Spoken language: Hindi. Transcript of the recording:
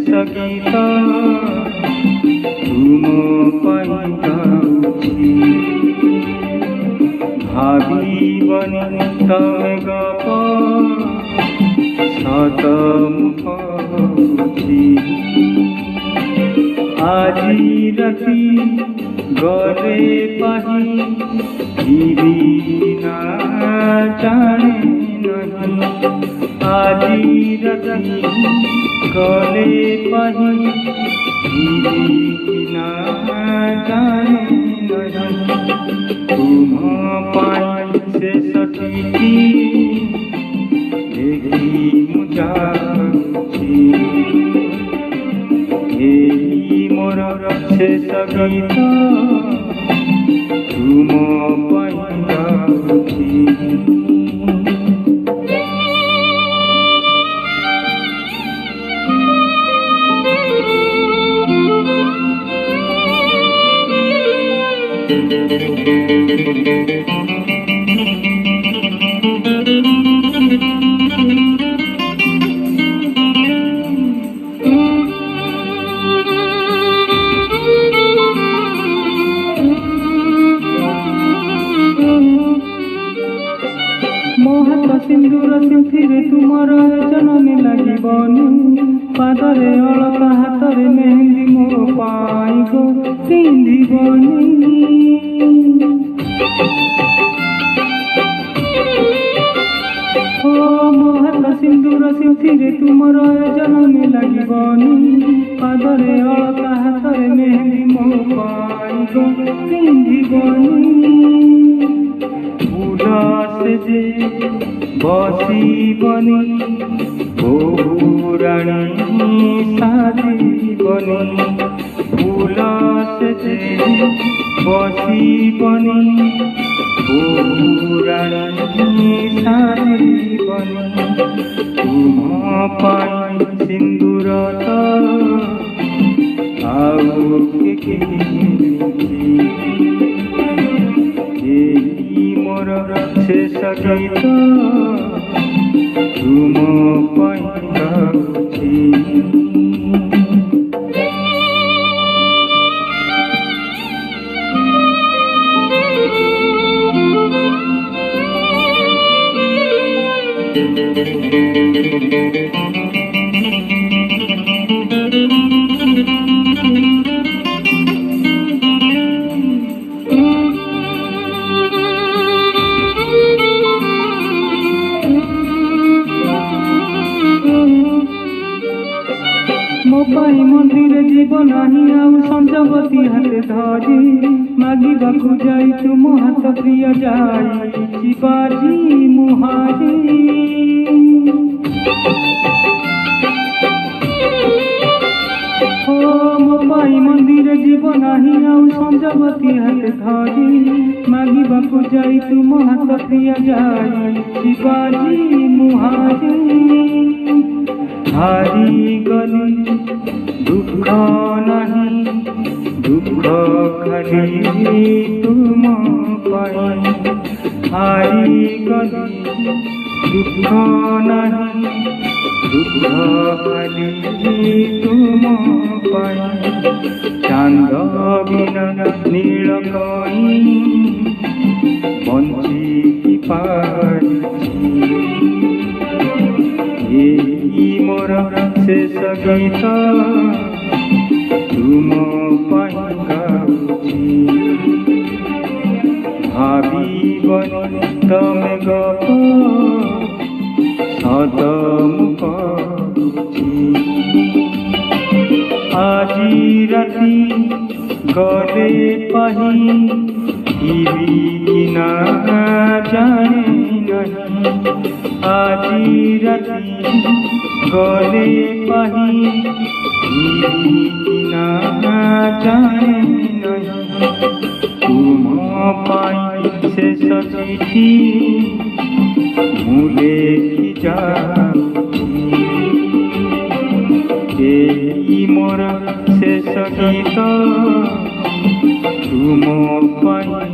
शेष गीत तुम पाई गाउछि भाविबनि तमे गप सत मुखि আজি রাতি গলে পাহি না জানে নহি আজি রাতি গলে পাহি না জানে নহি তুম পাই শেষ চিঠি দেখি মুজাছি मोर शेष गीत तुम पाई गाउछि सिंदूर सिंथिरे तुमर जनम लगिबनी पादरे अलता हाथरे मेहंदी मोर पाई गो पिंधिबनी ओ मोहत सिंदूर सिंथिरे तुमर जनम लगिबनी पादरे अलता हाथरे मेहंदी मोर पाई गो पिंधिबनी उदास जे बसिबनी बहुराणी साजिबनी फूलस जे बसिबनी बहुराणी साजिबनी तुम पाई सिंदूर आउ के मोर शेष गीत तुम पाई गाउछि मोपाई मंदिर जीव नाही आउ संजवती हाथे धरी मागिबाकु जाई तुम हाथ प्रिय जाई शिवाजी मुहारी ओ मोपाई मंदिर जीव नाही आउ संजवती हाथे धरी मागिबाकु जाई तुम हाथ प्रिय जाई शिवाजी मुहारी हारी गली दुख नहीं दुख खाली तुम पाई हारी गली दुख नहीं दुख खाली तुम पाई चांद बिना नील कई बंची की पारी मोर शेष गीत तुम पाई गाउछि भाविबनि तमे गप सत मुखि আজি राति गले पाही ना जाने नहीं আজি राति गले पाही ना जाने नहीं तुम पाई शेष चिठी मुले की जाउछि मोर शेष गीत तुम पाई